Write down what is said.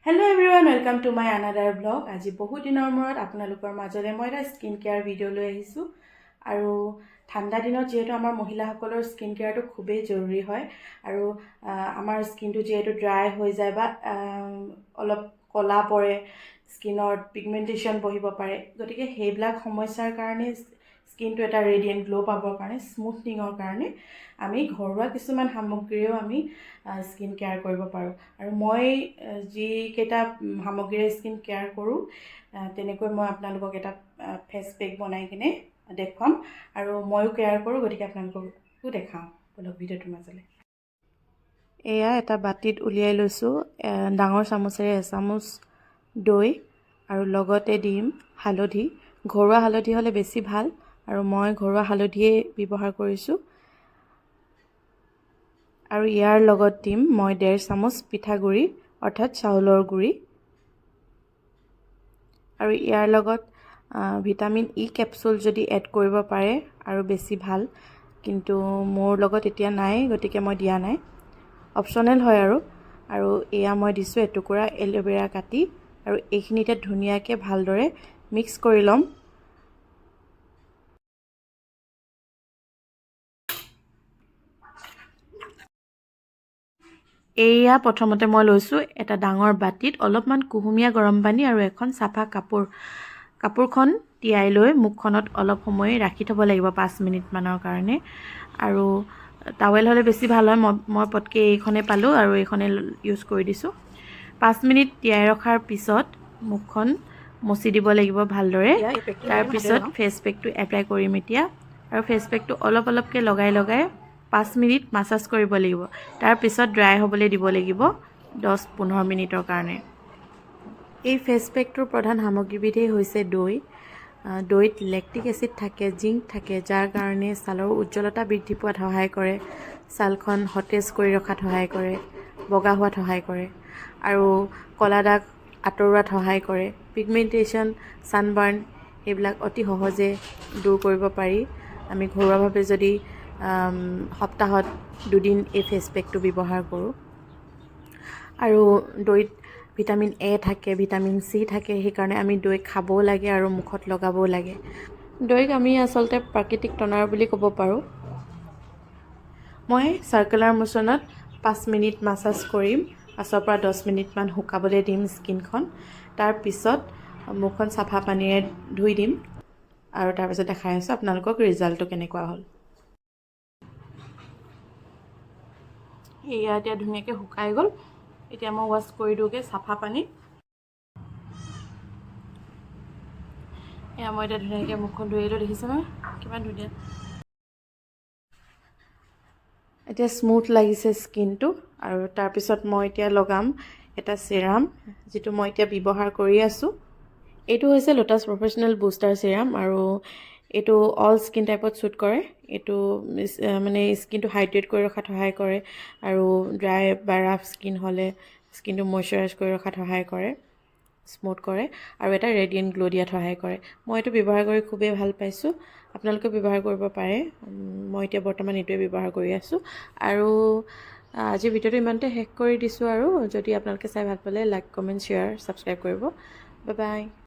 Hello everyone, welcome to my another vlog. আজি বহুত দিনৰ মূৰত আপোনালোকৰ মাজলৈ মই এটা স্কিন কেয়াৰ ভিডিও লৈ আহিছো আৰু ঠাণ্ডা দিনত যেহেতু আমাৰ মহিলাসকলৰ স্কিন কেয়াৰটো খুবেই জৰুৰী হয় আৰু আমাৰ স্কিনটো যেহেতু ড্ৰাই হৈ যায় বা অলপ কলা পৰে স্কিনৰ পিগমেন্টেশন বহিব পাৰে গতিকে সেইবিলাক সমস্যাৰ কাৰণে স্কিনটো এটা ৰেডিয়েন্ট গ্লো পাবৰ কাৰণে স্মুথনিঙৰ কাৰণে আমি ঘৰুৱা কিছুমান সামগ্ৰীও আমি স্কিন কেয়াৰ কৰিব পাৰোঁ আৰু মই যি কেইটা সামগ্ৰীৰে স্কিন কেয়াৰ কৰোঁ তেনেকৈ মই আপোনালোকক এটা ফেচ পেক বনাই কিনে দেখুৱাম আৰু ময়ো কেয়াৰ কৰোঁ গতিকে আপোনালোককো দেখাওঁ বলক ভিডিঅ'টোৰ মাজলৈ এয়া এটা বাটিত উলিয়াই লৈছোঁ ডাঙৰ চামুচেৰে এচামুচ দৈ আৰু লগতে দিম হালধি ঘৰুৱা হালধি হ'লে বেছি ভাল আৰু মই ঘৰুৱা হালধিয়ে ব্যৱহাৰ কৰিছোঁ আৰু ইয়াৰ লগত দিম মই 1.5 চামুচ পিঠাগুড়ি অৰ্থাৎ চাউলৰ গুড়ি আৰু ইয়াৰ লগত ভিটামিন ই কেপচুল যদি এড কৰিব পাৰে আৰু বেছি ভাল কিন্তু মোৰ লগত এতিয়া নাই গতিকে মই দিয়া নাই অপচনেল হয় আৰু এয়া মই দিছোঁ এটুকুৰা এল'ভেৰা কাটি আৰু এইখিনিতে ধুনীয়াকৈ ভালদৰে মিক্স কৰি ল'ম এয়া প্ৰথমতে মই লৈছোঁ এটা ডাঙৰ বাটিত অলপমান কুহুমীয়া গৰম পানী আৰু এখন চাফা কাপোৰখন তিয়াই লৈ মুখখনত অলপ সময় ৰাখি থ'ব লাগিব 5 মিনিট মানৰ কাৰণে আৰু টাৱেল হ'লে বেছি ভাল হয় মই পটকে এইখনে পালোঁ আৰু এইখনে ইউজ কৰি দিছোঁ 5 মিনিট তিয়াই ৰখাৰ পিছত মুখখন মচি দিব লাগিব ভালদৰে তাৰ পিছত ফেচ পেকটো এপ্লাই কৰিম এতিয়া আৰু ফেচ পেকটো অলপকৈ লগাই 5 মিনিট মাসাজ কৰিব লাগিব তাৰ পিছত ড্ৰাই হ'বলৈ দিব লাগিব 10-15 মিনিটৰ কাৰণে এই ফেচ পেকটোৰ প্ৰধান সামগ্ৰীবিধেই হৈছে দৈত লেক্টিক এচিড থাকে জিংক থাকে যাৰ কাৰণে ছালৰ উজ্জ্বলতা বৃদ্ধি পোৱাত সহায় কৰে ছালখন সতেজ কৰি ৰখাত সহায় কৰে বগা হোৱাত সহায় কৰে আৰু কলা দাগ আঁতৰোৱাত সহায় কৰে পিগমেন্টেশন সানবাৰ্ন এইবিলাক অতি সহজে দূৰ কৰিব পাৰি আমি ঘৰুৱাভাৱে যদি সপ্তাহত 2 দিন এই ফেচ পেকটো ব্যৱহাৰ কৰোঁ আৰু দৈত ভিটামিন এ থাকে ভিটামিন চি থাকে সেইকাৰণে আমি দৈ খাবও লাগে আৰু মুখত লগাবও লাগে দৈক আমি আচলতে প্ৰাকৃতিক টনাৰ বুলি ক'ব পাৰোঁ মই চাৰ্কুলাৰ মোচনত 5 মিনিট মাসাজ কৰিম 5 পৰা 10 মিনিটমান শুকাবলৈ দিম স্কিনখন তাৰ পিছত মুখখন চাফা পানীৰে ধুই দিম আৰু তাৰ পিছত দেখাই আছোঁ আপোনালোকক ৰিজাল্টটো কেনেকুৱা হ'ল এয়া এতিয়া ধুনীয়াকৈ শুকাই গ'ল এতিয়া মই ৱাছ কৰি দিওঁগৈ চাফা পানী এয়া মই এতিয়া ধুনীয়াকৈ মুখখন ধুই লৈ দেখিছোঁ নহয় কিমান ধুনীয়া এতিয়া স্মুথ লাগিছে স্কিনটো আৰু তাৰপিছত মই এতিয়া লগাম এটা চিৰাম যিটো মই এতিয়া ব্যৱহাৰ কৰি আছোঁ এইটো হৈছে লোটাছ প্ৰফেশ্যনেল বুষ্টাৰ চিৰাম আৰু এইটো অল স্কিন টাইপত শ্বুট কৰে এইটো মানে স্কিনটো হাইড্ৰেট কৰি ৰখাত সহায় কৰে আৰু ড্ৰাই বা ৰাফ স্কিন হ'লে স্কিনটো মইশ্চাৰাইজ কৰি ৰখাত সহায় কৰে স্মুথ কৰে আৰু এটা ৰেডিয়েণ্ট গ্লো দিয়াত সহায় কৰে মই এইটো ব্যৱহাৰ কৰি খুবেই ভাল পাইছোঁ আপোনালোকে ব্যৱহাৰ কৰিব পাৰে মই এতিয়া বৰ্তমান এইটোৱে ব্যৱহাৰ কৰি আছোঁ আৰু আজিৰ ভিডিঅ'টো ইমানতে শেষ কৰি দিছোঁ আৰু যদি আপোনালোকে চাই ভাল পালে লাইক কমেণ্ট শ্বেয়াৰ ছাবস্ক্ৰাইব কৰিব বাই বাই